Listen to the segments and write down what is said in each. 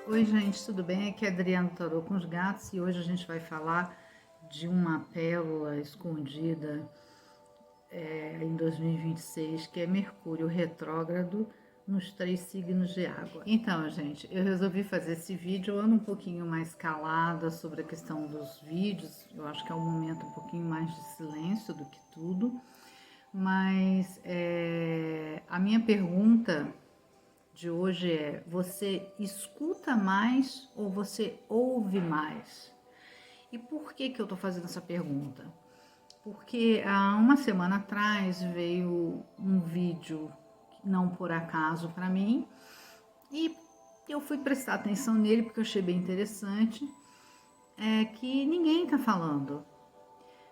Oi, gente, tudo bem? Aqui é Adriano Tarô com os Gatos e hoje a gente vai falar de uma pérola escondida em 2026, que é Mercúrio retrógrado nos 3 signos de água. Então, gente, eu resolvi fazer esse vídeo. Eu ando um pouquinho mais calada sobre a questão dos vídeos. Eu acho que é um momento um pouquinho mais de silêncio do que tudo. Mas a minha pergunta de hoje é: você escuta mais ou você ouve mais? E por que eu tô fazendo essa pergunta? Porque há uma semana atrás veio um vídeo, não por acaso para mim, e eu fui prestar atenção nele porque eu achei bem interessante, que ninguém tá falando,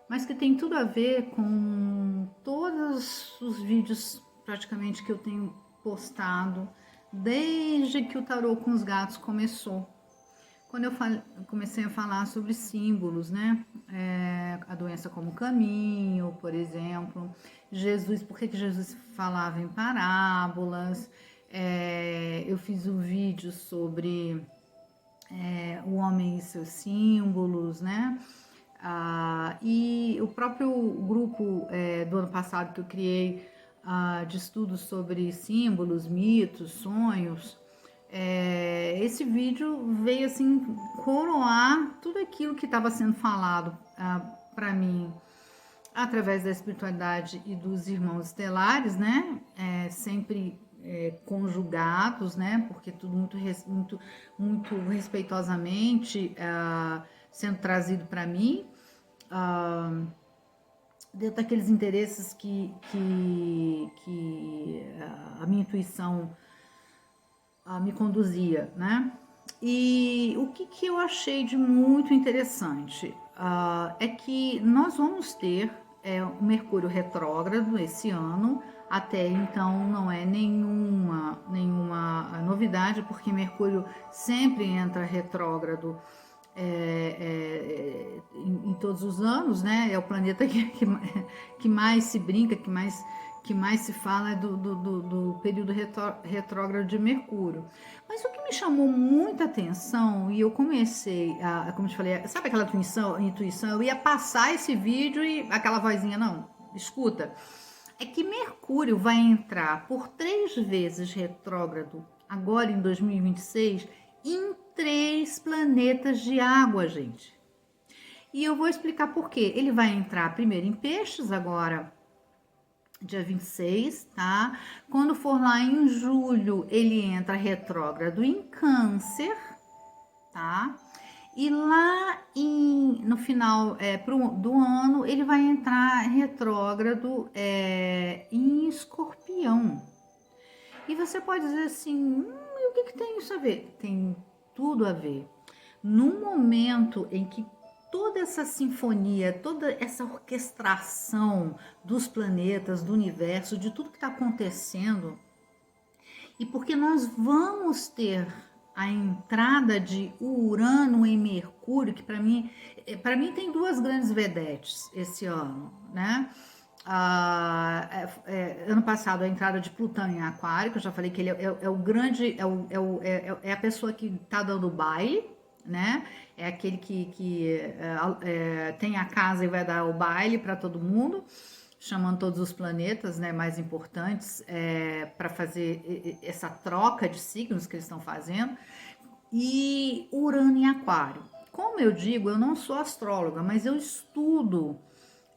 mas que tem tudo a ver com todos os vídeos praticamente que eu tenho postado desde que o Tarô com os Gatos começou. Quando eu comecei a falar sobre símbolos, né? A doença como caminho, por exemplo. Jesus, por que Jesus falava em parábolas? Eu fiz um vídeo sobre o homem e seus símbolos, né? E o próprio grupo do ano passado que eu criei de estudos sobre símbolos, mitos, sonhos, esse vídeo veio assim coroar tudo aquilo que estava sendo falado para mim através da espiritualidade e dos irmãos estelares, né? Sempre conjugados, né? Porque tudo muito respeitosamente sendo trazido para mim, dentro daqueles interesses que a minha intuição me conduzia, né? E o que eu achei de muito interessante é que nós vamos ter o Mercúrio retrógrado esse ano. Até então não é nenhuma novidade, porque Mercúrio sempre entra retrógrado em todos os anos, né? É o planeta que mais se brinca, que mais se fala do período retrógrado de Mercúrio. Mas o que me chamou muita atenção, e eu comecei, como eu te falei, sabe aquela intuição? Eu ia passar esse vídeo e aquela vozinha, não, escuta. É que Mercúrio vai entrar por 3 vezes retrógrado, agora em 2026, em 3 planetas de água, gente. E eu vou explicar por quê. Ele vai entrar primeiro em Peixes agora, dia 26, tá? Quando for lá em julho, ele entra retrógrado em Câncer, tá? E lá no final do ano, ele vai entrar retrógrado em Escorpião. E você pode dizer assim, e o que tem isso a ver? Tem tudo a ver. No momento em que toda essa sinfonia, toda essa orquestração dos planetas, do universo, de tudo que está acontecendo, e porque nós vamos ter a entrada de Urano em Mercúrio, que para mim tem 2 grandes vedetes esse ano, né? Ano passado a entrada de Plutão em Aquário, que eu já falei que ele é o grande, é a pessoa que está dando baile, né? É aquele que tem a casa e vai dar o baile para todo mundo, chamando todos os planetas, né, mais importantes para fazer essa troca de signos que eles estão fazendo. E Urano em Aquário. Como eu digo, eu não sou astróloga, mas eu estudo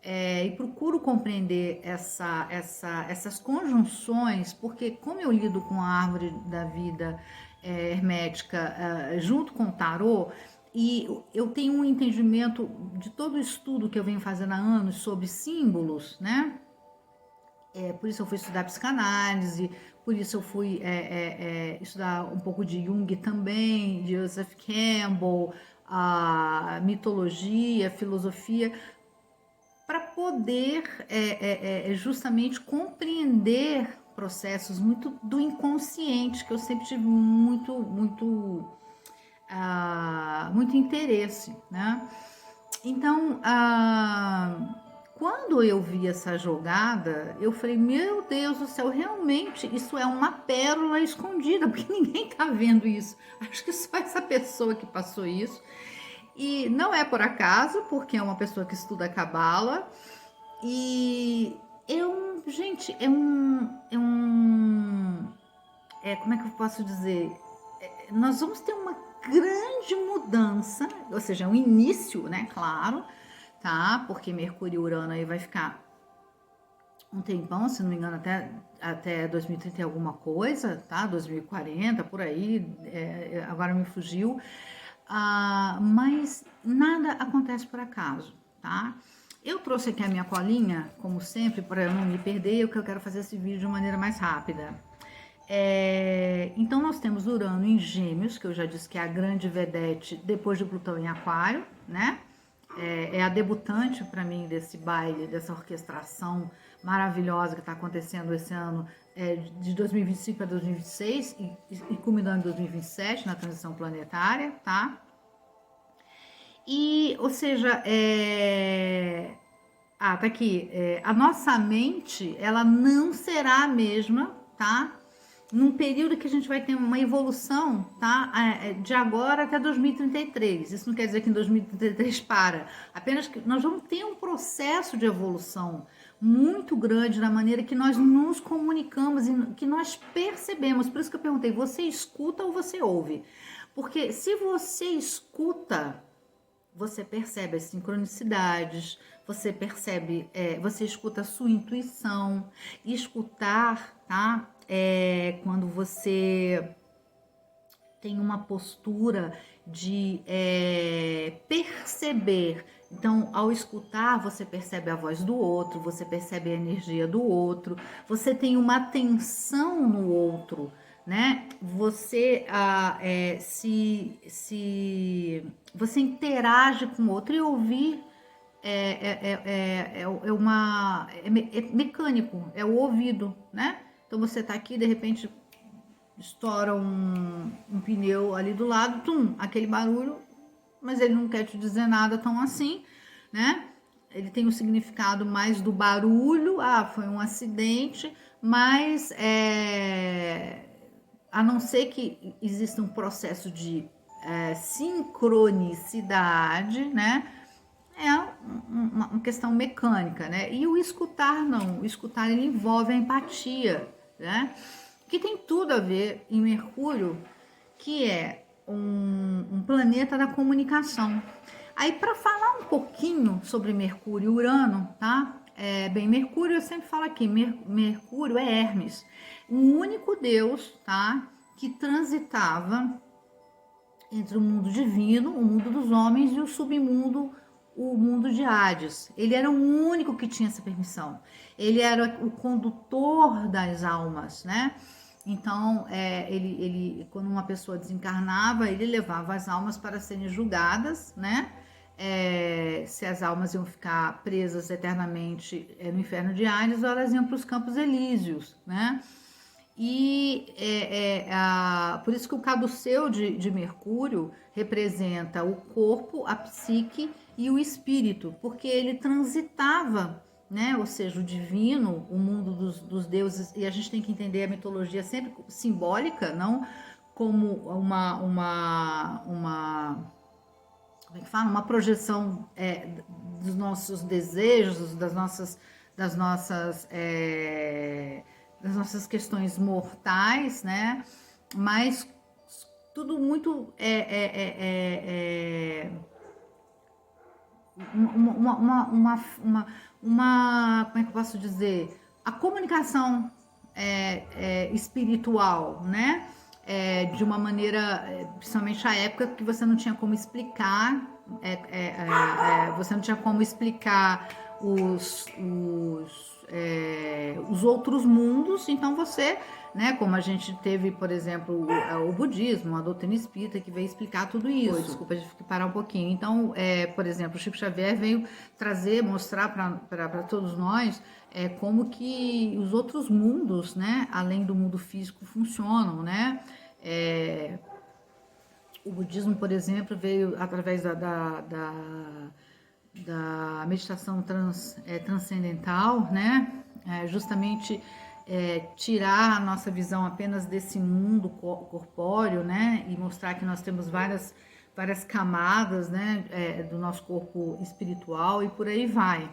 e procuro compreender essas conjunções, porque como eu lido com a árvore da vida hermética junto com o tarô, e eu tenho um entendimento de todo o estudo que eu venho fazendo há anos sobre símbolos, né? Por isso eu fui estudar psicanálise, por isso eu fui estudar um pouco de Jung também, de Joseph Campbell, a mitologia, filosofia, para poder justamente compreender processos muito do inconsciente, que eu sempre tive muito interesse, né? Então, Quando eu vi essa jogada, eu falei, meu Deus do céu, realmente isso é uma pérola escondida, porque ninguém tá vendo isso. Acho que só essa pessoa que passou isso. E não é por acaso, porque é uma pessoa que estuda cabala. E gente, como é que eu posso dizer? Nós vamos ter uma grande mudança, ou seja, um início, né, claro, tá? Porque Mercúrio e Urano aí vai ficar um tempão, se não me engano, até 2030 e alguma coisa, tá? 2040, por aí, agora me fugiu. Mas nada acontece por acaso, tá? Eu trouxe aqui a minha colinha, como sempre, para eu não me perder, que eu quero fazer esse vídeo de maneira mais rápida. Então nós temos Urano em Gêmeos, que eu já disse que é a grande vedete depois de Plutão em Aquário, né? É a debutante para mim desse baile, dessa orquestração maravilhosa que está acontecendo esse ano, de 2025 para 2026 e culminando em 2027 na transição planetária, tá? E, ou seja, tá aqui. A nossa mente, ela não será a mesma, tá? Num período que a gente vai ter uma evolução, tá? De agora até 2033. Isso não quer dizer que em 2033 para. Apenas que nós vamos ter um processo de evolução muito grande na maneira que nós nos comunicamos e que nós percebemos. Por isso que eu perguntei, você escuta ou você ouve? Porque se você escuta, você percebe as sincronicidades, você percebe, você escuta a sua intuição. E escutar, tá? Quando você tem uma postura de perceber. Então, ao escutar, você percebe a voz do outro, você percebe a energia do outro, você tem uma atenção no outro, né? Você você interage com o outro e ouvir é mecânico, é o ouvido, né? Então você tá aqui, de repente estoura um pneu ali do lado, aquele barulho, mas ele não quer te dizer nada tão assim, né? Ele tem o significado mais do barulho, foi um acidente, mas a não ser que exista um processo de sincronicidade, né? É uma questão mecânica, né? E o escutar não, o escutar ele envolve a empatia, né? Que tem tudo a ver em Mercúrio, que é um planeta da comunicação. Aí, para falar um pouquinho sobre Mercúrio e Urano, tá? Mercúrio, eu sempre falo aqui, Mercúrio é Hermes, o único deus, tá? Que transitava entre o mundo divino, o mundo dos homens, e o submundo, o mundo de Hades. Ele era o único que tinha essa permissão. Ele era o condutor das almas, né? Então, quando uma pessoa desencarnava, ele levava as almas para serem julgadas, né? Se as almas iam ficar presas eternamente no inferno de Hades, ou elas iam para os campos elíseos, né? E por isso que o caduceu de Mercúrio representa o corpo, a psique e o espírito, porque ele transitava, né? Ou seja, o divino, o mundo dos deuses, e a gente tem que entender a mitologia sempre simbólica, não como como é que fala? Uma projeção dos nossos desejos, das nossas questões mortais, né? Mas tudo muito como é que eu posso dizer? A comunicação espiritual, né? De uma maneira, principalmente a época que você não tinha como explicar, você não tinha como explicar os outros mundos, então você, né, como a gente teve, por exemplo, o budismo, a doutrina espírita, que veio explicar tudo isso. Desculpa, a gente tem que parar um pouquinho. Então, por exemplo, o Chico Xavier veio mostrar para todos nós como que os outros mundos, né, além do mundo físico, funcionam, né? O budismo, por exemplo, veio através da meditação transcendental, né? Justamente tirar a nossa visão apenas desse mundo corpóreo, né? E mostrar que nós temos várias camadas, né? Do nosso corpo espiritual e por aí vai.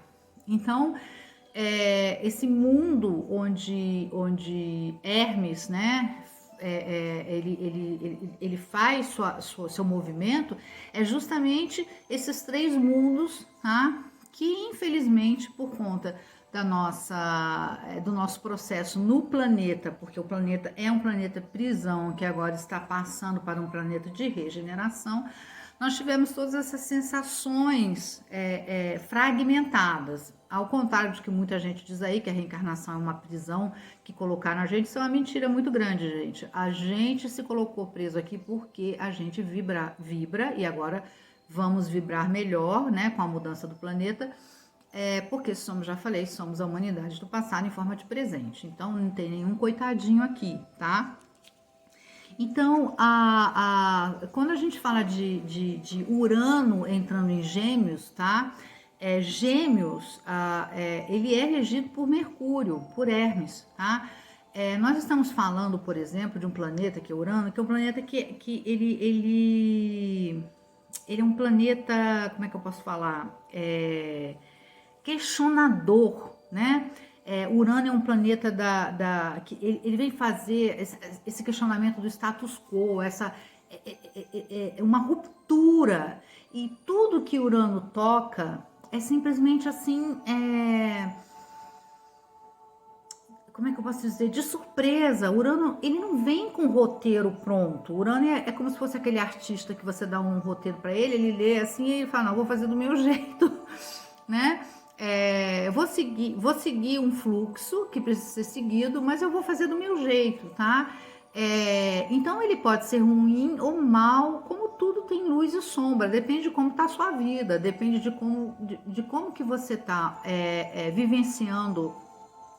Então, esse mundo onde Hermes, né? Ele faz seu movimento, é justamente esses três mundos, tá? Que infelizmente por conta do nosso processo no planeta, porque o planeta é um planeta prisão que agora está passando para um planeta de regeneração, nós tivemos todas essas sensações fragmentadas. Ao contrário do que muita gente diz aí, que a reencarnação é uma prisão que colocaram a gente, isso é uma mentira muito grande, gente. A gente se colocou preso aqui porque a gente vibra e agora vamos vibrar melhor, né, com a mudança do planeta, porque já falei, somos a humanidade do passado em forma de presente. Então, não tem nenhum coitadinho aqui, tá? Então, quando a gente fala de Urano entrando em Gêmeos, tá? Gêmeos, ele é regido por Mercúrio, por Hermes, tá? Nós estamos falando, por exemplo, de um planeta que é Urano, que é um planeta que ele é um planeta, como é que eu posso falar? Questionador, né? Urano é um planeta que ele vem fazer esse questionamento do status quo, uma ruptura, e tudo que Urano toca é simplesmente assim, como é que eu posso dizer, de surpresa. Urano, ele não vem com roteiro pronto. Urano é como se fosse aquele artista que você dá um roteiro para ele lê assim e ele fala, não, vou fazer do meu jeito, né? Vou seguir um fluxo que precisa ser seguido, mas eu vou fazer do meu jeito, tá? Então ele pode ser ruim ou mal, como tudo tem luz e sombra, depende de como está a sua vida, depende de como que você está vivenciando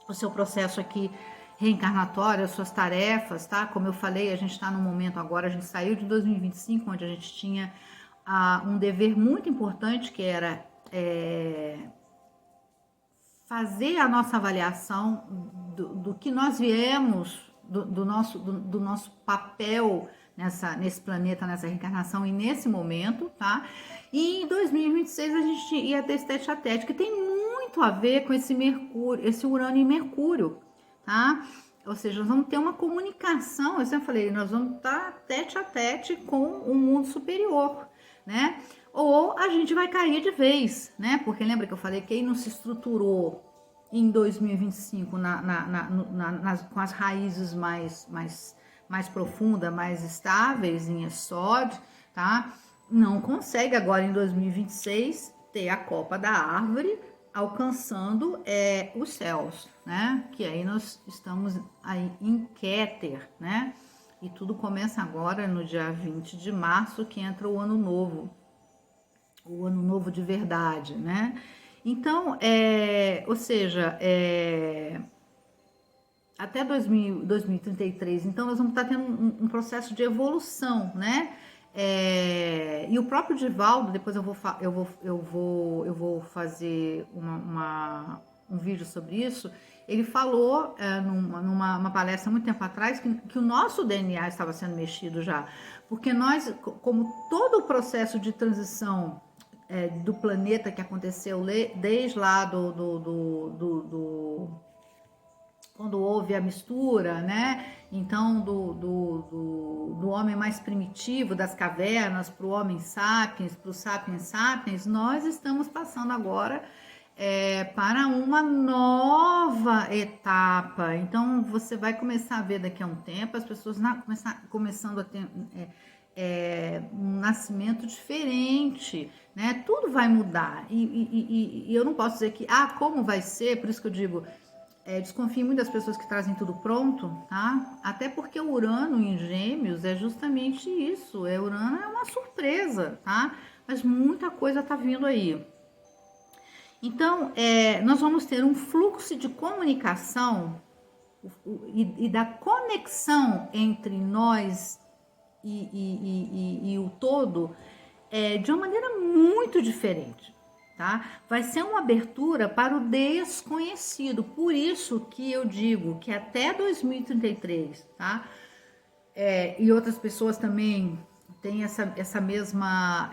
o seu processo aqui reencarnatório, as suas tarefas, tá? Como eu falei, a gente está num momento agora, a gente saiu de 2025, onde a gente tinha um dever muito importante, que era fazer a nossa avaliação do que nós viemos, do nosso papel nesse planeta, nessa reencarnação e nesse momento, tá? E em 2026 a gente ia ter esse tete a tete, que tem muito a ver com esse Mercúrio, esse Urano e Mercúrio, tá? Ou seja, nós vamos ter uma comunicação, eu sempre falei, nós vamos estar tete a tete com o mundo superior, né? Ou a gente vai cair de vez, né? Porque lembra que eu falei que quem não se estruturou em 2025 com as raízes mais profundas, mais estáveis em Yesod, tá? Não consegue agora em 2026 ter a copa da árvore alcançando os céus, né? Que aí nós estamos aí em Kéter, né? E tudo começa agora no dia 20 de março, que entra o ano novo de verdade, né? Então, ou seja, até 2033, então nós vamos estar tendo um processo de evolução, né? E o próprio Divaldo, depois eu vou fazer um vídeo sobre isso. Ele falou numa palestra muito tempo atrás que o nosso DNA estava sendo mexido já, porque nós, como todo o processo de transição do planeta que aconteceu desde lá quando houve a mistura, né? Então, do homem mais primitivo, das cavernas, para o homem sapiens, para o sapiens sapiens, nós estamos passando agora para uma nova etapa. Então, você vai começar a ver daqui a um tempo as pessoas começando a ter um nascimento diferente, né? Tudo vai mudar. E eu não posso dizer que, como vai ser, por isso que eu digo, desconfio muito das pessoas que trazem tudo pronto, tá? Até porque o Urano em Gêmeos é justamente isso. Urano é uma surpresa, tá? Mas muita coisa tá vindo aí. Então, nós vamos ter um fluxo de comunicação e da conexão entre nós e o todo de uma maneira muito diferente. tá? Vai ser uma abertura para o desconhecido. Por isso que eu digo que até 2033, tá? E outras pessoas também têm essa mesma.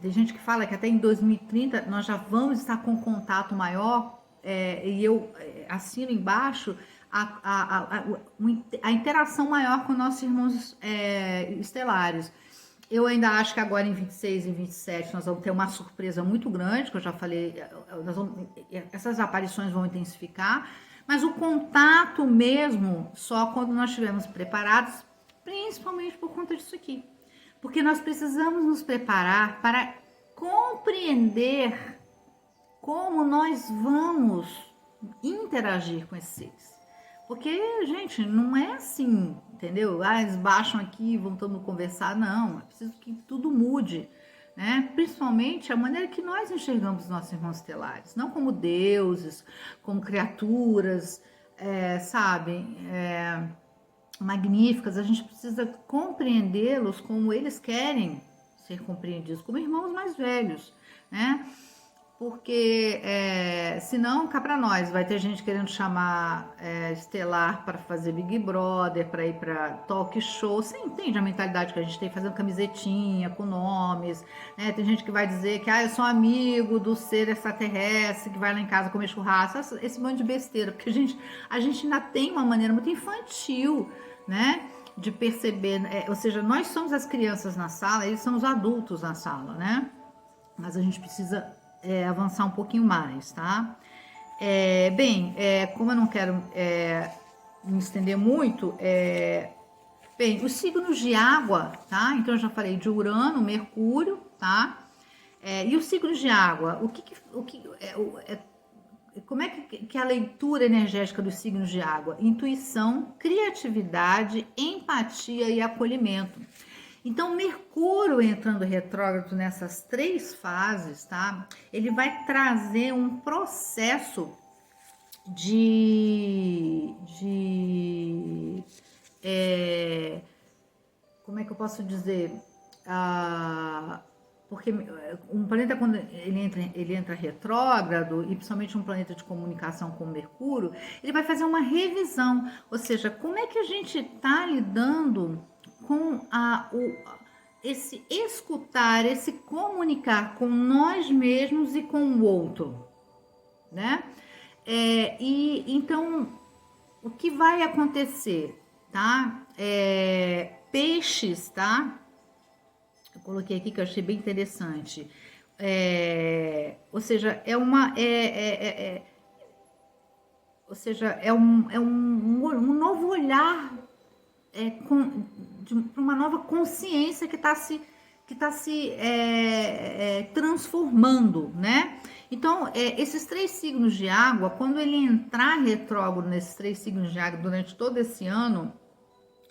Tem gente que fala que até em 2030 nós já vamos estar com contato maior, e eu assino embaixo a interação maior com nossos irmãos estelares. Eu ainda acho que agora em 26 e 27 nós vamos ter uma surpresa muito grande, que eu já falei, essas aparições vão intensificar, mas o contato mesmo só quando nós estivermos preparados, principalmente por conta disso aqui. Porque nós precisamos nos preparar para compreender como nós vamos interagir com esses seres. Porque, gente, não é assim, entendeu? Eles baixam aqui e vão todo mundo conversar. Não, é preciso que tudo mude, né? Principalmente a maneira que nós enxergamos os nossos irmãos estelares. Não como deuses, como criaturas, magníficas. A gente precisa compreendê-los como eles querem ser compreendidos, como irmãos mais velhos, né? Porque senão cá para nós vai ter gente querendo chamar estelar para fazer Big Brother, para ir para talk show. Você entende a mentalidade que a gente tem, fazendo camisetinha com nomes, né? Tem gente que vai dizer que eu sou amigo do ser extraterrestre que vai lá em casa comer churrasco, esse monte de besteira, porque a gente ainda tem uma maneira muito infantil, né, de perceber, ou seja, nós somos as crianças na sala, eles são os adultos na sala, né? Mas a gente precisa avançar um pouquinho mais, tá? Como eu não quero me estender muito, bem, os signos de água, tá? Então eu já falei de Urano, Mercúrio, tá? E os signos de água, como é que é a leitura energética dos signos de água? Intuição, criatividade, empatia e acolhimento. Então, Mercúrio entrando retrógrado nessas 3 fases, tá? Ele vai trazer um processo como é que eu posso dizer? Porque um planeta, quando ele entra retrógrado, e principalmente um planeta de comunicação como Mercúrio, ele vai fazer uma revisão, ou seja, como é que a gente está lidando com esse escutar, esse comunicar com nós mesmos e com o outro, né? E então, o que vai acontecer, tá? Peixes, tá? Eu coloquei aqui que eu achei bem interessante. Ou seja, um novo olhar para uma nova consciência que está se transformando, né? Então, esses 3 signos de água, quando ele entrar retrógrado nesses 3 signos de água durante todo esse ano,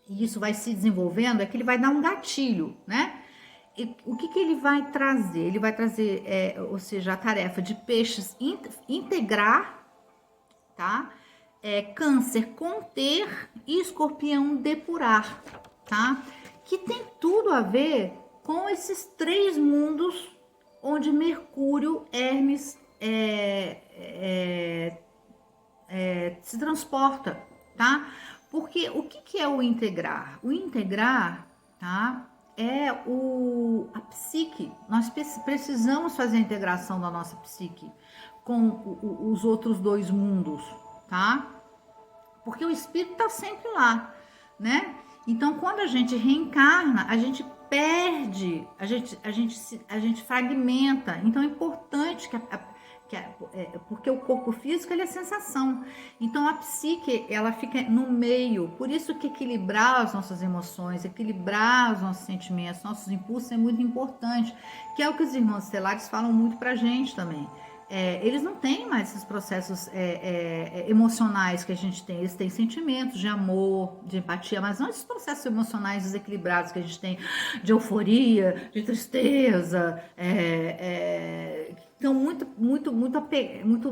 e isso vai se desenvolvendo, é que ele vai dar um gatilho, né? E o que ele vai trazer? Ele vai trazer, ou seja, a tarefa de Peixes integrar, tá? Câncer conter e Escorpião depurar, tá? Que tem tudo a ver com esses 3 mundos onde Mercúrio, Hermes se transporta, tá? Porque o que é o integrar? O integrar, tá? É a psique. Nós precisamos fazer a integração da nossa psique com os outros 2 mundos, tá? Porque o espírito está sempre lá, né? Então, quando a gente reencarna, a gente perde, a gente fragmenta. Então, é importante porque o corpo físico ele é sensação. Então, a psique ela fica no meio. Por isso que equilibrar as nossas emoções, equilibrar os nossos sentimentos, nossos impulsos é muito importante. Que é o que os irmãos estelares falam muito pra gente também. Eles não têm mais esses processos emocionais que a gente tem. Eles têm sentimentos de amor, de empatia, mas não esses processos emocionais desequilibrados que a gente tem de euforia, de tristeza, estão muito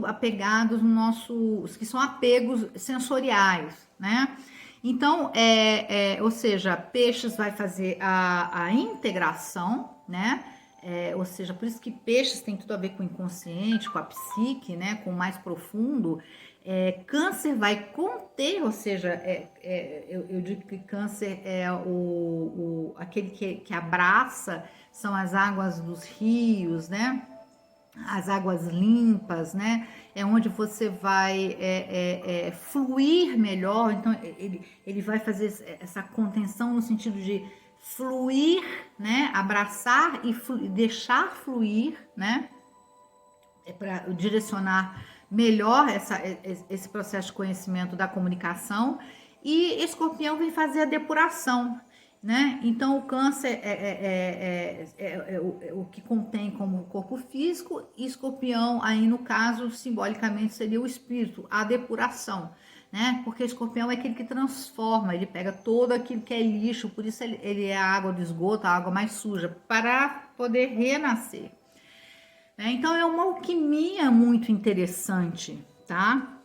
apegados no nossos, que são apegos sensoriais, né? Então, ou seja, Peixes vai fazer a integração, né? ou seja, por isso que peixes tem tudo a ver com o inconsciente, com a psique, né, com o mais profundo. Câncer vai conter, ou seja, eu digo que câncer é aquele que abraça, são as águas dos rios, né? As águas limpas, né? É onde você vai fluir melhor. Então, ele vai fazer essa contenção no sentido de fluir, né? Abraçar e deixar fluir, né? Para direcionar melhor esse processo de conhecimento da comunicação. E Escorpião vem fazer a depuração, né? Então, o câncer o que contém como corpo físico, e Escorpião, aí no caso, simbolicamente, seria o espírito, a depuração, né? Porque Escorpião é aquele que transforma, ele pega todo aquilo que é lixo, por isso ele é a água do esgoto, a água mais suja, para poder renascer. Então, é uma alquimia muito interessante, tá?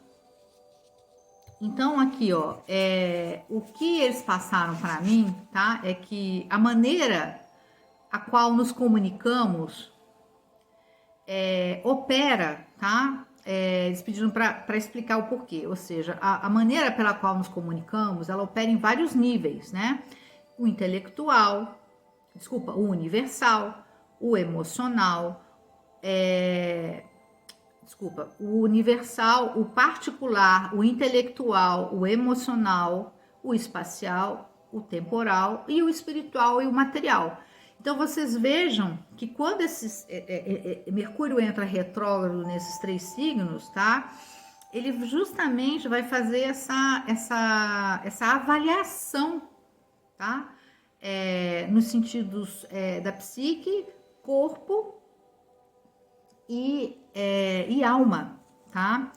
Então, aqui, ó, o que eles passaram para mim, tá? É que a maneira a qual nos comunicamos opera, tá? Eles pediram para explicar o porquê, ou seja, a maneira pela qual nos comunicamos, ela opera em vários níveis, né? O intelectual, o universal, o emocional, o universal, o particular, o intelectual, o emocional, o espacial, o temporal e o espiritual e o material. Então vocês vejam que quando Mercúrio entra retrógrado nesses 3 signos, tá? Ele justamente vai fazer essa avaliação, tá? Nos sentidos da psique, corpo e alma, tá?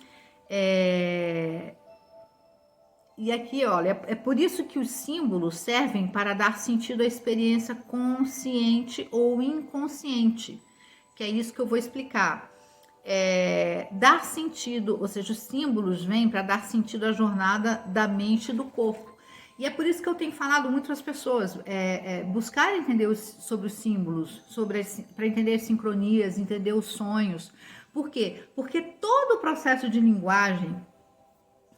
E aqui, olha, é por isso que os símbolos servem para dar sentido à experiência consciente ou inconsciente, que é isso que eu vou explicar. Dar sentido, ou seja, os símbolos vêm para dar sentido à jornada da mente e do corpo. E é por isso que eu tenho falado muito para as pessoas, buscar entender sobre os símbolos, para entender as sincronias, entender os sonhos. Por quê? Porque todo o processo de linguagem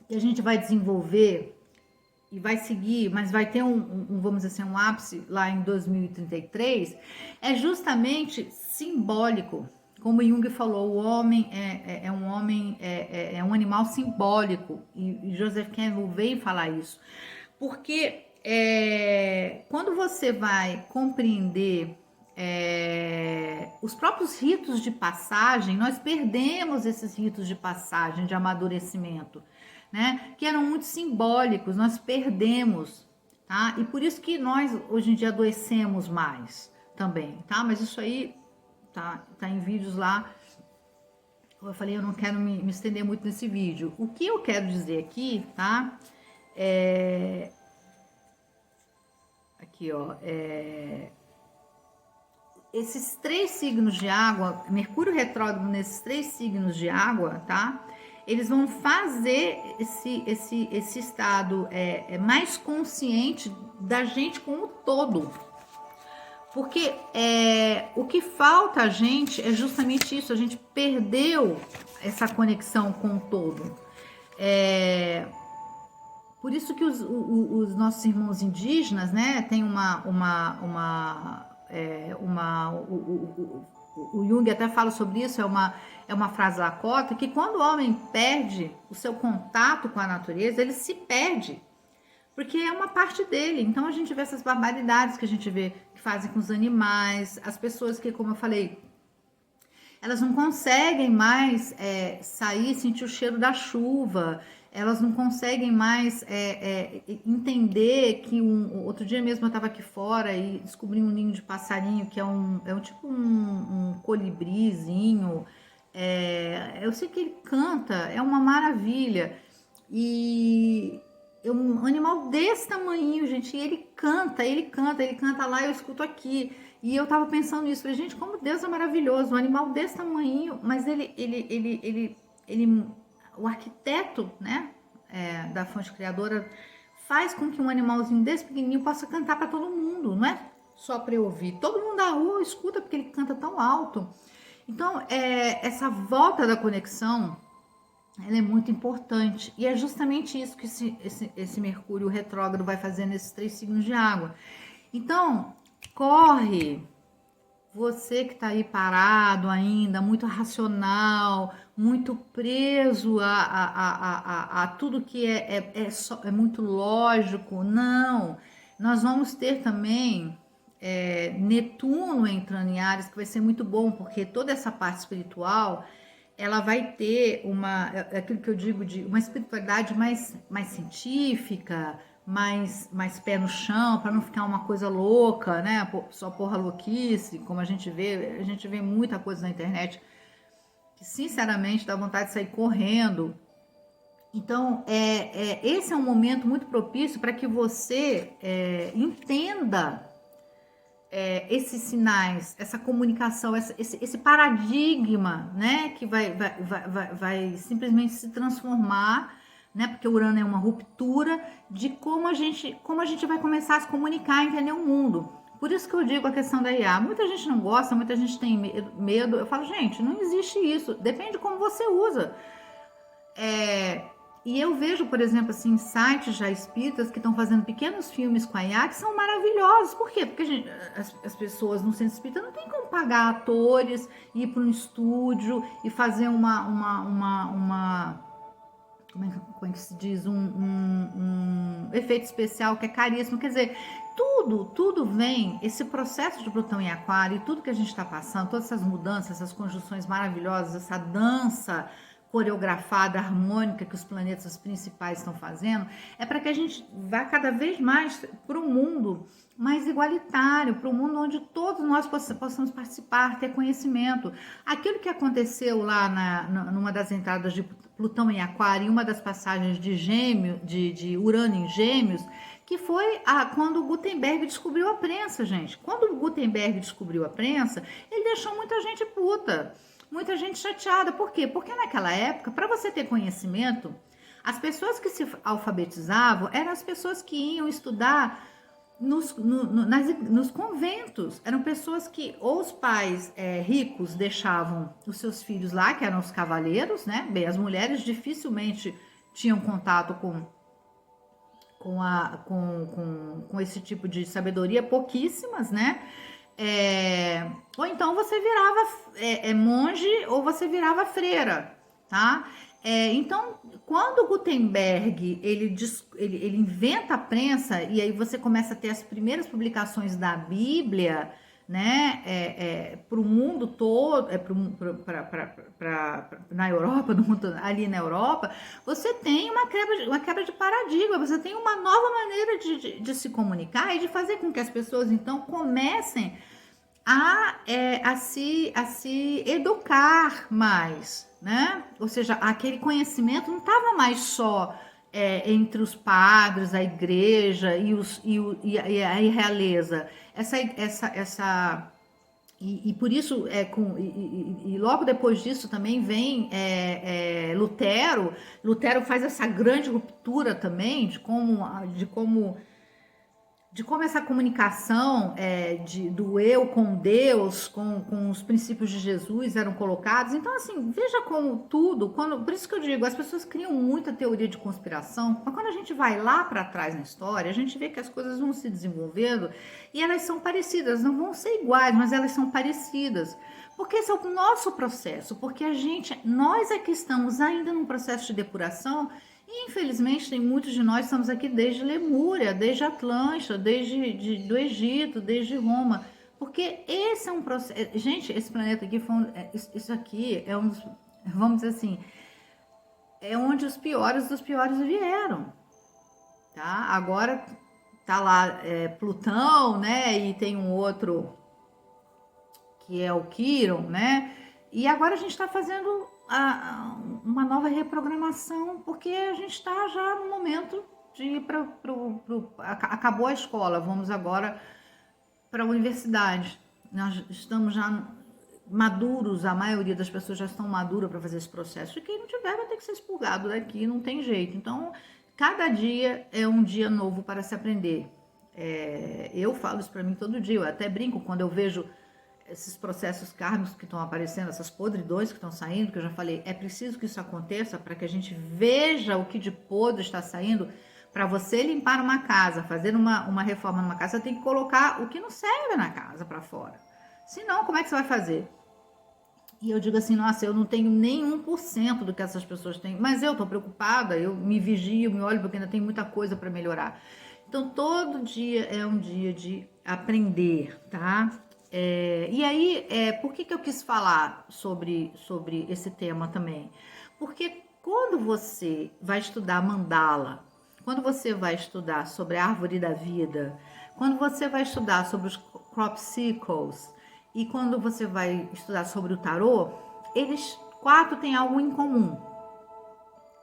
que a gente vai desenvolver e vai seguir, mas vai ter vamos dizer assim, um ápice lá em 2033, é justamente simbólico. Como Jung falou, o homem é um animal simbólico, e Joseph Campbell veio falar isso. Porque quando você vai compreender os próprios ritos de passagem, nós perdemos esses ritos de passagem, de amadurecimento, né? Que eram muito simbólicos, nós perdemos, tá? E por isso que nós hoje em dia adoecemos mais também, tá? Mas isso aí tá em vídeos lá. Eu falei, eu não quero me estender muito nesse vídeo. O que eu quero dizer aqui, tá? Aqui, ó, esses 3 signos de água, Mercúrio retrógrado nesses 3 signos de água, tá? Eles vão fazer esse estado mais consciente da gente como todo. Porque o que falta a gente é justamente isso, a gente perdeu essa conexão com o todo. Por isso que os nossos irmãos indígenas, né, tem o Jung até fala sobre isso, é uma frase Lakota, que quando o homem perde o seu contato com a natureza, ele se perde, porque é uma parte dele. Então a gente vê essas barbaridades que a gente vê que fazem com os animais, as pessoas que, como eu falei, elas não conseguem mais sair e sentir o cheiro da chuva, elas não conseguem mais entender que outro dia mesmo eu estava aqui fora e descobri um ninho de passarinho que é tipo um colibrizinho. Eu sei que ele canta, é uma maravilha. E é um animal desse tamanho, gente, e ele canta lá, eu escuto aqui. E eu tava pensando nisso, falei, gente, como Deus é maravilhoso, um animal desse tamanho, mas ele o arquiteto, né, da fonte criadora, faz com que um animalzinho desse pequenininho possa cantar para todo mundo, não é só para eu ouvir. Todo mundo da rua escuta porque ele canta tão alto. Então, essa volta da conexão, ela é muito importante. E é justamente isso que esse Mercúrio retrógrado vai fazer nesses 3 signos de água. Então, corre, você que está aí parado ainda, muito racional, muito preso a tudo que é muito lógico. Não, nós vamos ter também Netuno entrando em Áries, que vai ser muito bom, porque toda essa parte espiritual, ela vai ter aquilo que eu digo de uma espiritualidade mais científica, mais pé no chão, para não ficar uma coisa louca, né? Só porra louquice, como a gente vê muita coisa na internet que sinceramente dá vontade de sair correndo. Então, esse é um momento muito propício para que você entenda esses sinais, essa comunicação, esse paradigma, né, que vai simplesmente se transformar, né, porque o Urano é uma ruptura de como a gente vai começar a se comunicar, a entender o mundo. Por isso que eu digo a questão da IA. Muita gente não gosta, muita gente tem medo. Eu falo, gente, não existe isso. Depende de como você usa. E eu vejo, por exemplo, assim, sites já espíritas que estão fazendo pequenos filmes com a IA que são maravilhosos. Por quê? Porque as pessoas no centro espírita não tem como pagar atores, ir para um estúdio e fazer como é que se diz? Um efeito especial que é caríssimo. Quer dizer, tudo vem, esse processo de Plutão em Aquário e tudo que a gente está passando, todas essas mudanças, essas conjunções maravilhosas, essa dança coreografada, harmônica que os planetas principais estão fazendo, é para que a gente vá cada vez mais para um mundo mais igualitário, para um mundo onde todos nós possamos participar, ter conhecimento. Aquilo que aconteceu lá numa das entradas de Plutão em Aquário, em uma das passagens de Urano em Gêmeos, que foi quando Gutenberg descobriu a prensa, gente. Quando Gutenberg descobriu a prensa, ele deixou muita gente puta. Muita gente chateada. Por quê? Porque naquela época, para você ter conhecimento, as pessoas que se alfabetizavam eram as pessoas que iam estudar nos conventos. Eram pessoas que ou os pais ricos deixavam os seus filhos lá, que eram os cavaleiros, né? Bem, as mulheres dificilmente tinham contato com esse tipo de sabedoria, pouquíssimas, né? Ou então você virava monge ou você virava freira, tá? Então, quando Gutenberg ele inventa a prensa e aí você começa a ter as primeiras publicações da Bíblia, né, para o mundo todo, na Europa, no mundo, ali na Europa, você tem uma quebra de paradigma, você tem uma nova maneira de se comunicar e de fazer com que as pessoas então comecem a se educar mais, né? Ou seja, aquele conhecimento não estava mais só entre os padres, a igreja e a realeza. E por isso, e logo depois disso também vem Lutero. Lutero faz essa grande ruptura também de como essa comunicação do eu com Deus, com os princípios de Jesus eram colocados. Então, assim, veja como por isso que eu digo, as pessoas criam muita teoria de conspiração, mas quando a gente vai lá para trás na história, a gente vê que as coisas vão se desenvolvendo e elas são parecidas, não vão ser iguais, mas elas são parecidas. Porque esse é o nosso processo, porque nós é que estamos ainda num processo de depuração. E, infelizmente, tem muitos de nós que estamos aqui desde Lemúria, desde Atlântida, desde do Egito, desde Roma. Porque esse é um processo... Gente, esse planeta aqui, isso aqui é um dos... Vamos dizer assim, é onde os piores dos piores vieram. Tá? Agora tá lá Plutão, né? E tem um outro que é o Quiron, né? E agora a gente está fazendo uma nova reprogramação, porque a gente está já no momento de ir acabou a escola, vamos agora para a universidade. Nós estamos já maduros, a maioria das pessoas já estão maduras para fazer esse processo, e quem não tiver vai ter que ser expurgado daqui, não tem jeito. Então, cada dia é um dia novo para se aprender. Eu falo isso para mim todo dia, eu até brinco quando eu vejo esses processos kármicos que estão aparecendo, essas podridões que estão saindo, que eu já falei, é preciso que isso aconteça para que a gente veja o que de podre está saindo. Para você limpar uma casa, fazer uma reforma numa casa, você tem que colocar o que não serve na casa para fora. Senão, como é que você vai fazer? E eu digo assim, nossa, eu não tenho nem 1% do que essas pessoas têm, mas eu tô preocupada, eu me vigio, me olho, porque ainda tem muita coisa para melhorar. Então, todo dia é um dia de aprender, tá? E aí, por que eu quis falar sobre esse tema também? Porque quando você vai estudar mandala, quando você vai estudar sobre a árvore da vida, quando você vai estudar sobre os crop circles, e quando você vai estudar sobre o tarô, eles 4 têm algo em comum,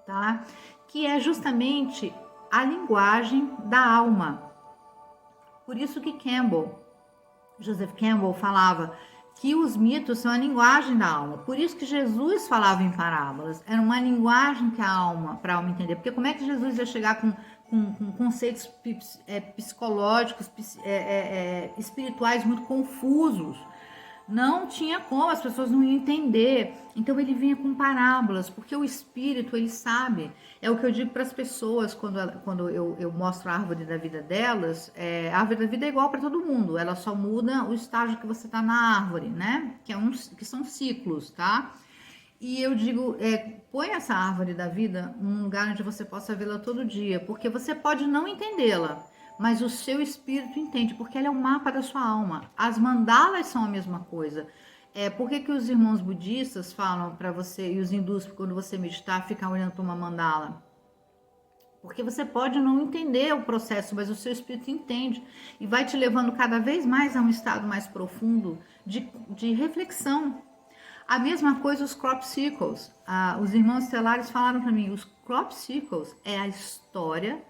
tá? Que é justamente a linguagem da alma. Por isso que Joseph Campbell falava que os mitos são a linguagem da alma. Por isso que Jesus falava em parábolas. Era uma linguagem que para a alma entender. Porque como é que Jesus ia chegar com conceitos psicológicos, espirituais muito confusos? Não tinha como, as pessoas não iam entender. Então ele vinha com parábolas, porque o espírito, ele sabe. É o que eu digo para as pessoas quando eu mostro a árvore da vida delas. A árvore da vida é igual para todo mundo, ela só muda o estágio que você está na árvore, né? Que são ciclos, tá? E eu digo, põe essa árvore da vida num lugar onde você possa vê-la todo dia, porque você pode não entendê-la, mas o seu espírito entende, porque ela é o mapa da sua alma. As mandalas são a mesma coisa. Por que os irmãos budistas falam para você, e os hindus, quando você meditar, ficar olhando para uma mandala? Porque você pode não entender o processo, mas o seu espírito entende. E vai te levando cada vez mais a um estado mais profundo de reflexão. A mesma coisa os crop circles. Os irmãos estelares falaram para mim, os crop circles é a história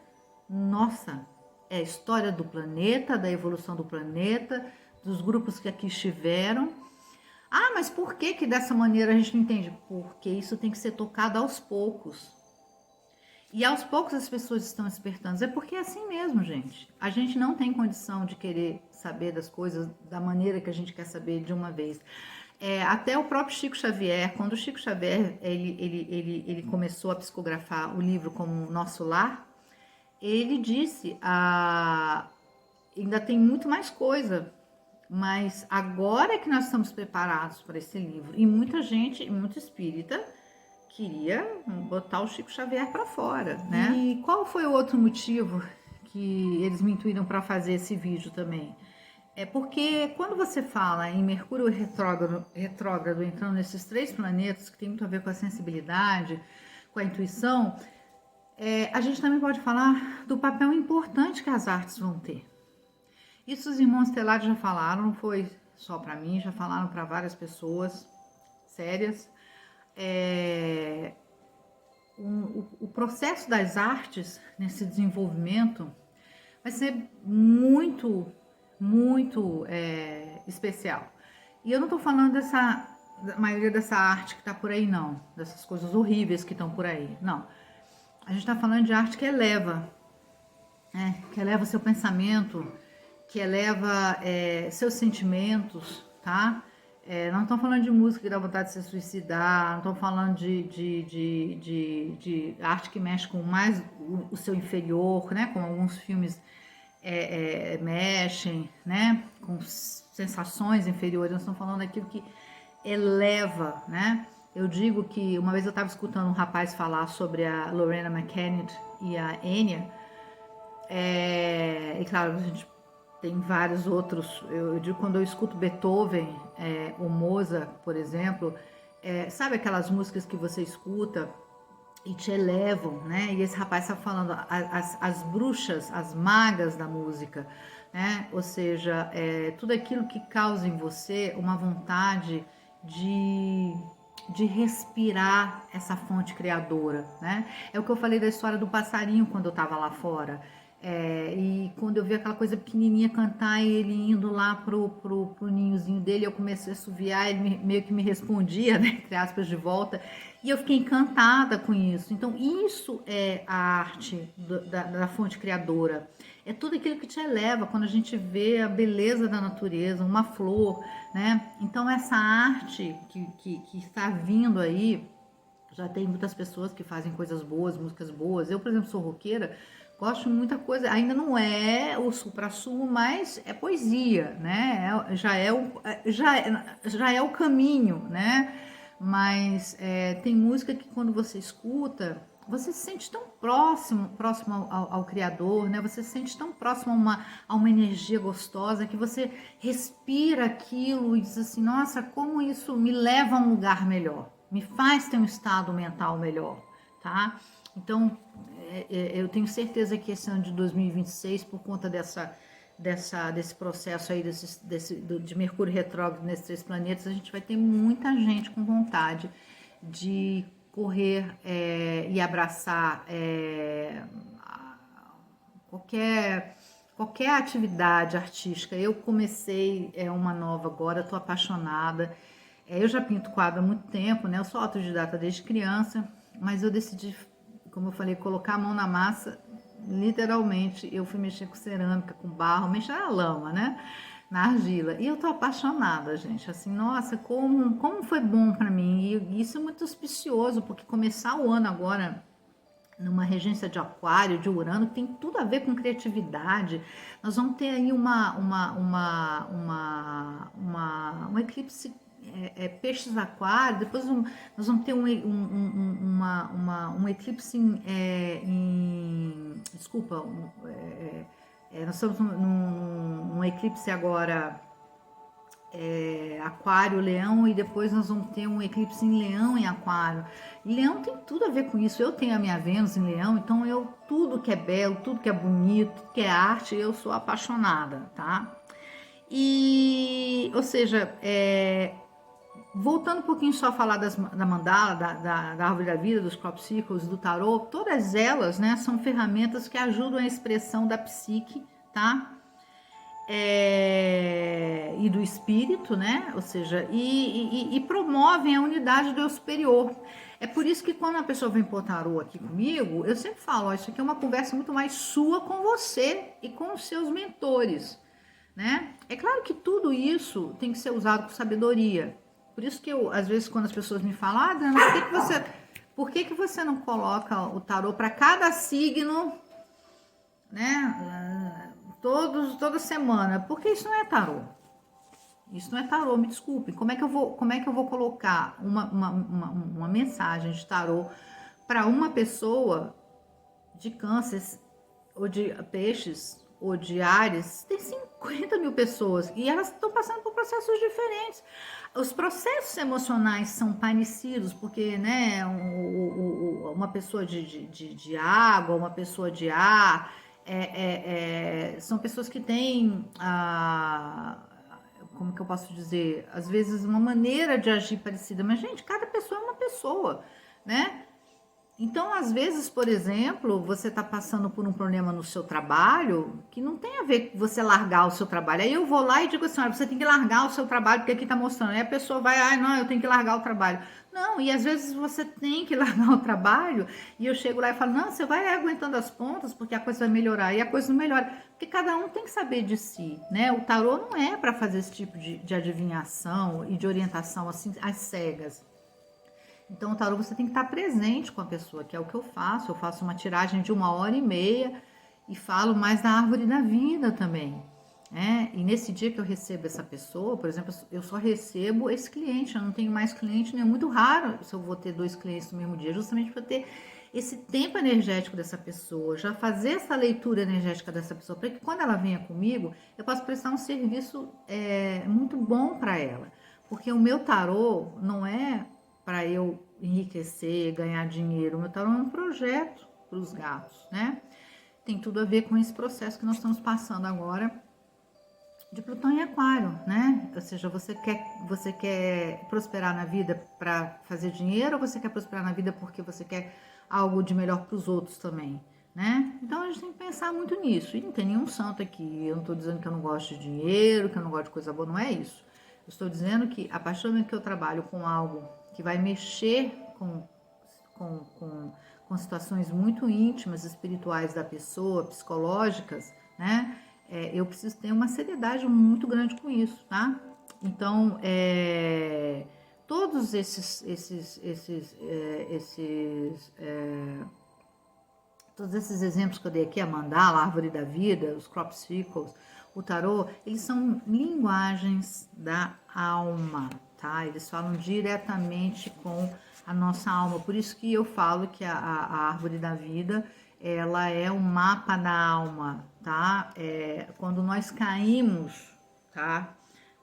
nossa. É a história do planeta, da evolução do planeta, dos grupos que aqui estiveram. Mas por que dessa maneira a gente não entende? Porque isso tem que ser tocado aos poucos. E aos poucos as pessoas estão despertando. É porque é assim mesmo, gente. A gente não tem condição de querer saber das coisas da maneira que a gente quer saber de uma vez. Até o próprio Chico Xavier, quando o Chico Xavier ele começou a psicografar o livro como Nosso Lar, ele disse, ainda tem muito mais coisa, mas agora é que nós estamos preparados para esse livro. E muita gente, muito espírita, queria botar o Chico Xavier para fora, né? E qual foi o outro motivo que eles me intuíram para fazer esse vídeo também? Porque quando você fala em Mercúrio retrógrado entrando nesses 3 planetas, que tem muito a ver com a sensibilidade, com a intuição, a gente também pode falar do papel importante que as artes vão ter. Isso os irmãos estelares já falaram, não foi só para mim, já falaram para várias pessoas sérias. O processo das artes nesse desenvolvimento vai ser muito especial. E eu não estou falando da maioria dessa arte que está por aí, não. Dessas coisas horríveis que estão por aí, não. A gente está falando de arte que eleva seu pensamento, que eleva seus sentimentos, tá? Não estão falando de música que dá vontade de se suicidar, não estão falando de arte que mexe com mais o seu inferior, né? Como alguns filmes mexem, né? Com sensações inferiores. Nós estamos falando daquilo que eleva, né? Eu digo que uma vez eu estava escutando um rapaz falar sobre a Lorena McKennitt e a Enya, e claro, a gente tem vários outros. Eu digo, quando eu escuto Beethoven, o Mozart, por exemplo, sabe aquelas músicas que você escuta e te elevam, né? E esse rapaz está falando as bruxas, as magas da música, né? Ou seja, tudo aquilo que causa em você uma vontade de respirar essa fonte criadora, né? É o que eu falei da história do passarinho quando eu estava lá fora. E quando eu vi aquela coisa pequenininha cantar e ele indo lá pro ninhozinho dele, eu comecei a assoviar, ele meio que me respondia, né, entre aspas, de volta, e eu fiquei encantada com isso. Então isso é a arte da fonte criadora, é tudo aquilo que te eleva, quando a gente vê a beleza da natureza, uma flor, né? Então essa arte que está vindo aí, já tem muitas pessoas que fazem coisas boas, músicas boas. Eu, por exemplo, sou roqueira, gosto de muita coisa. Ainda não é o supra-sumo, mas é poesia, né? Já é o caminho, né? Mas tem música que quando você escuta, você se sente tão próximo ao Criador, né? Você se sente tão próximo a uma energia gostosa que você respira aquilo e diz assim, nossa, como isso me leva a um lugar melhor, me faz ter um estado mental melhor, tá? Então, eu tenho certeza que esse ano de 2026, por conta desse processo aí de Mercúrio retrógrado nesses 3 planetas, a gente vai ter muita gente com vontade de correr e abraçar qualquer atividade artística. Eu comecei uma nova agora, estou apaixonada. Eu já pinto quadro há muito tempo, né? Eu sou autodidata desde criança, mas eu decidi, como eu falei, colocar a mão na massa. Literalmente, eu fui mexer com cerâmica, com barro, mexer na lama, né? Na argila. E eu tô apaixonada, gente. Assim, nossa, como foi bom para mim. E isso é muito auspicioso, porque começar o ano agora numa regência de Aquário, de Urano, tem tudo a ver com criatividade. Nós vamos ter aí um eclipse peixes aquário, depois nós vamos ter um eclipse desculpa, nós estamos num eclipse agora Aquário, Leão, e depois nós vamos ter um eclipse em Leão e Aquário. Leão tem tudo a ver com isso. Eu tenho a minha Vênus em Leão, então tudo que é belo, tudo que é bonito, tudo que é arte, eu sou apaixonada, tá? E, ou seja, voltando um pouquinho só a falar da mandala, da árvore da vida, dos crop circles, do tarô, todas elas, né, são ferramentas que ajudam a expressão da psique, tá? E do espírito, né? Ou seja, e promovem a unidade do eu superior. É por isso que quando a pessoa vem pôr tarô aqui comigo, eu sempre falo, ó, isso aqui é uma conversa muito mais sua com você e com os seus mentores, né? É claro que tudo isso tem que ser usado com sabedoria. Por isso que eu, às vezes, quando as pessoas me falam, Adriana, por que você não coloca o tarô para cada signo, né? Toda semana, porque isso não é tarô. Isso não é tarô, me desculpe. Como é que eu vou colocar uma mensagem de tarô para uma pessoa de Câncer, ou de Peixes, ou de Áries? Tem 50 mil pessoas e elas estão passando por processos diferentes. Os processos emocionais são parecidos, porque, né, uma pessoa de água, uma pessoa de ar, são pessoas que têm, como que eu posso dizer, às vezes uma maneira de agir parecida, mas, gente, cada pessoa é uma pessoa, né? Então, às vezes, por exemplo, você está passando por um problema no seu trabalho que não tem a ver com você largar o seu trabalho. Aí eu vou lá e digo assim, olha, você tem que largar o seu trabalho porque aqui está mostrando. Aí a pessoa vai, ai, não, eu tenho que largar o trabalho. Não, e às vezes você tem que largar o trabalho e eu chego lá e falo, não, você vai aguentando as pontas porque a coisa vai melhorar. E a coisa não melhora, porque cada um tem que saber de si, né? O tarô não é para fazer esse tipo de adivinhação e de orientação assim, às cegas. Então, o tarô você tem que estar presente com a pessoa, que é o que eu faço. Eu faço uma tiragem de 1h30 e falo mais da árvore da vida também, né? E nesse dia que eu recebo essa pessoa, por exemplo, eu só recebo esse cliente, eu não tenho mais cliente, né? É muito raro se eu vou ter 2 clientes no mesmo dia, justamente para ter esse tempo energético dessa pessoa, já fazer essa leitura energética dessa pessoa, para que quando ela venha comigo, eu possa prestar um serviço muito bom para ela. Porque o meu tarô não é para eu enriquecer, ganhar dinheiro. O meu tarô é um projeto para os gatos, né? Tem tudo a ver com esse processo que nós estamos passando agora de Plutão em Aquário, né? Ou seja, você quer prosperar na vida para fazer dinheiro ou você quer prosperar na vida porque você quer algo de melhor para os outros também, né? Então a gente tem que pensar muito nisso. E não tem nenhum santo aqui. Eu não estou dizendo que eu não gosto de dinheiro, que eu não gosto de coisa boa, não é isso. Eu estou dizendo que a partir do momento que eu trabalho com algo que vai mexer com situações muito íntimas, espirituais da pessoa, psicológicas, né? Eu preciso ter uma seriedade muito grande com isso, tá? Então, todos todos esses exemplos que eu dei aqui, a mandala, a árvore da vida, os crop circles, o tarô, eles são linguagens da alma, tá? Eles falam diretamente com a nossa alma. Por isso que eu falo que a árvore da vida, ela é o mapa da alma, tá? Quando nós caímos, tá?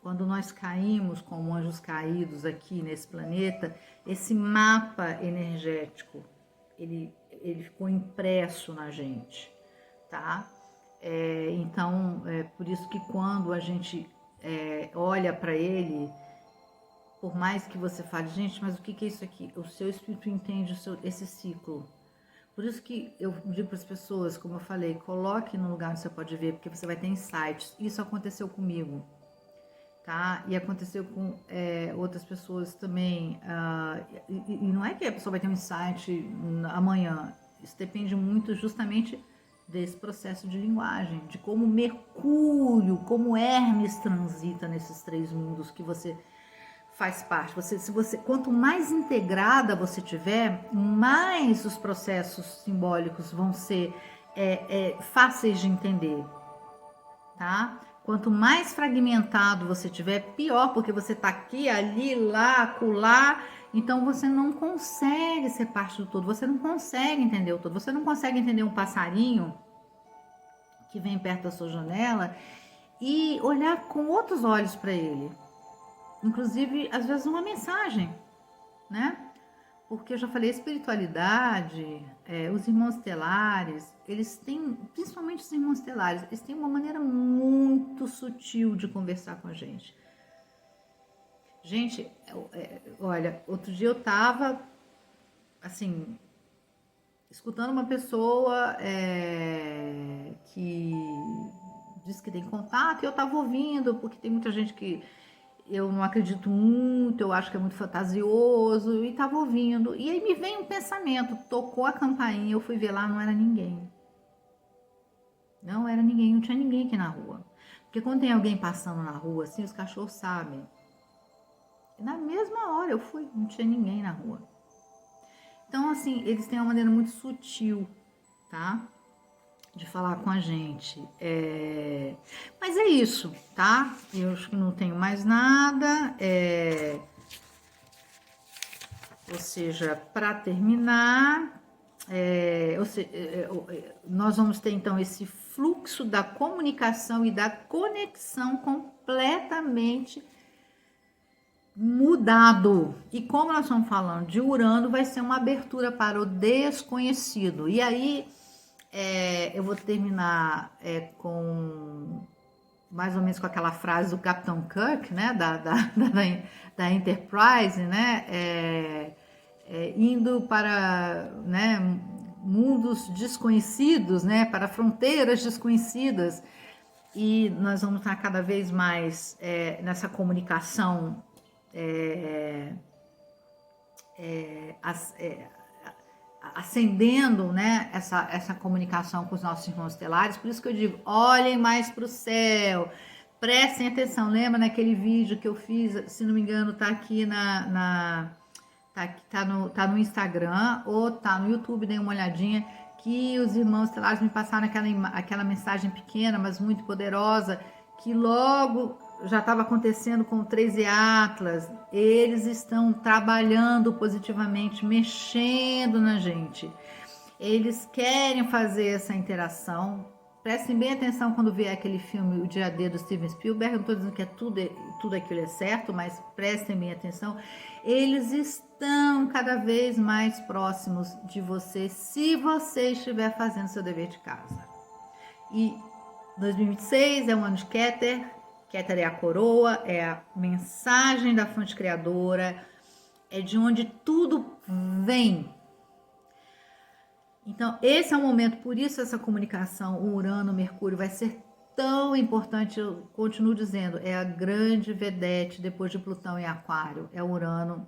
Quando nós caímos como anjos caídos aqui nesse planeta, esse mapa energético, ele ficou impresso na gente, tá? Então, por isso que quando a gente olha para ele, por mais que você fale, gente, mas o que é isso aqui? O seu espírito entende esse ciclo. Por isso que eu digo para as pessoas, como eu falei, coloque no lugar onde você pode ver, porque você vai ter insights. Isso aconteceu comigo, tá? E aconteceu com outras pessoas também. E não é que a pessoa vai ter um insight amanhã. Isso depende muito justamente desse processo de linguagem, de como Mercúrio, como Hermes transita nesses três mundos que você faz parte. Quanto mais integrada você tiver, mais os processos simbólicos vão ser fáceis de entender, tá? Quanto mais fragmentado você tiver, pior, porque você tá aqui, ali, lá, acolá, então você não consegue ser parte do todo, você não consegue entender o todo, você não consegue entender um passarinho que vem perto da sua janela e olhar com outros olhos para ele. Inclusive, às vezes, uma mensagem, né? Porque eu já falei, espiritualidade, os irmãos estelares, eles têm, principalmente os irmãos estelares, eles têm uma maneira muito sutil de conversar com a gente. Gente, olha, outro dia eu tava, assim, escutando uma pessoa que diz que tem contato, e eu tava ouvindo, porque tem muita gente que eu não acredito muito, eu acho que é muito fantasioso, e tava ouvindo. E aí me vem um pensamento, tocou a campainha, eu fui ver lá, não era ninguém. Não era ninguém, não tinha ninguém aqui na rua. Porque quando tem alguém passando na rua, assim, os cachorros sabem. E na mesma hora eu fui, não tinha ninguém na rua. Então, assim, eles têm uma maneira muito sutil, tá? De falar com a gente. Mas é isso, tá? Eu acho que não tenho mais nada. Ou seja, para terminar, nós vamos ter então esse fluxo da comunicação e da conexão completamente mudado. E como nós estamos falando de Urano, vai ser uma abertura para o desconhecido. E aí eu vou terminar com mais ou menos com aquela frase do Capitão Kirk, né, da Enterprise, né, indo para, né, mundos desconhecidos, né, para fronteiras desconhecidas, e nós vamos estar cada vez mais nessa comunicação acendendo, né, essa comunicação com os nossos irmãos estelares. Por isso que eu digo, olhem mais para o céu, prestem atenção. Lembra naquele vídeo que eu fiz, se não me engano, tá aqui tá no Instagram ou tá no YouTube, dêem uma olhadinha, que os irmãos estelares me passaram aquela mensagem pequena, mas muito poderosa, que logo já estava acontecendo com o 13 Atlas. Eles estão trabalhando positivamente, mexendo na gente. Eles querem fazer essa interação. Prestem bem atenção quando vier aquele filme O Dia D do Steven Spielberg. Eu não estou dizendo que tudo aquilo é certo, mas prestem bem atenção. Eles estão cada vez mais próximos de você, se você estiver fazendo seu dever de casa. E 2026 é um ano de Keter. Keter é a coroa, é a mensagem da fonte criadora, é de onde tudo vem. Então, esse é o momento, por isso essa comunicação, o Urano, Mercúrio, vai ser tão importante. Eu continuo dizendo, é a grande vedete depois de Plutão em Aquário, é Urano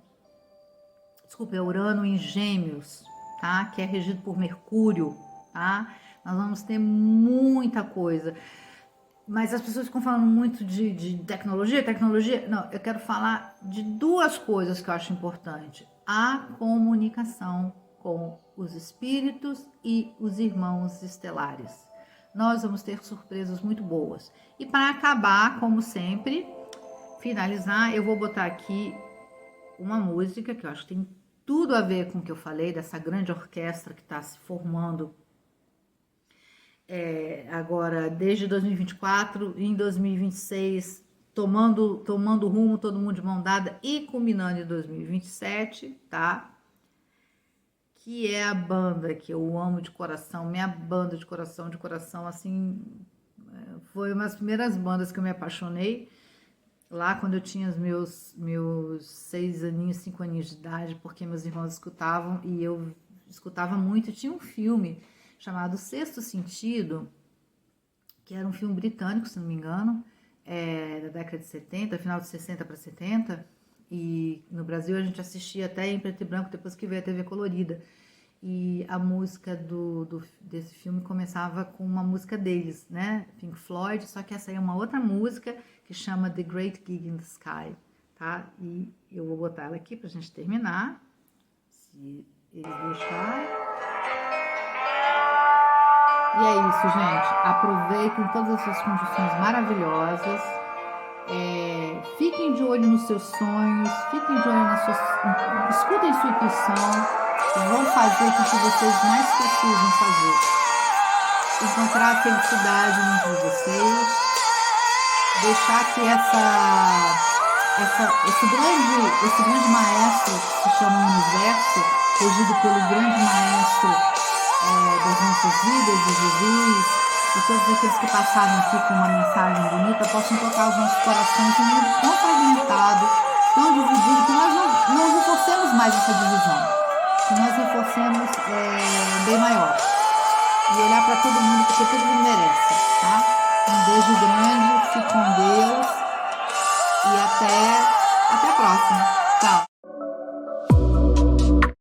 em Gêmeos, tá? Que é regido por Mercúrio, tá? nós vamos ter muita coisa. Mas as pessoas ficam falando muito de tecnologia, tecnologia. Não, eu quero falar de duas coisas que eu acho importante. A comunicação com os espíritos e os irmãos estelares. Nós vamos ter surpresas muito boas. E para acabar, como sempre, finalizar, eu vou botar aqui uma música que eu acho que tem tudo a ver com o que eu falei, dessa grande orquestra que está se formando agora desde 2024, em 2026, tomando rumo, todo mundo de mão dada, e culminando em 2027, tá? Que é a banda que eu amo de coração, minha banda de coração, assim, foi uma das primeiras bandas que eu me apaixonei, lá quando eu tinha os meus 6 aninhos, 5 aninhos de idade, porque meus irmãos escutavam e eu escutava muito. Tinha um filme chamado Sexto Sentido, que era um filme britânico, se não me engano, da década de 70, final de 60 para 70, e no Brasil a gente assistia até em preto e branco, depois que veio a TV colorida. E a música desse filme começava com uma música deles, né? Pink Floyd, só que essa aí é uma outra música que chama The Great Gig in the Sky, tá? E eu vou botar ela aqui pra gente terminar, se eles deixarem. E é isso, gente. Aproveitem todas essas condições maravilhosas. Fiquem de olho nos seus sonhos, fiquem de olho nas suas... Escutem sua intuição. Vão fazer o que vocês mais precisam fazer. Encontrar a felicidade dentro de vocês. Deixar que esse grande maestro que se chama Universo, regido pelo grande maestro das nossas vidas, de Jesus, e todos aqueles que passaram aqui com uma mensagem bonita, possam tocar os nossos corações em um mundo tão fragmentado, tão dividido, que nós não reforcemos mais essa divisão. Que nós reforcemos bem maior. E olhar para todo mundo, porque todo mundo merece, tá? Um beijo grande, fique com Deus e até a próxima. Tchau!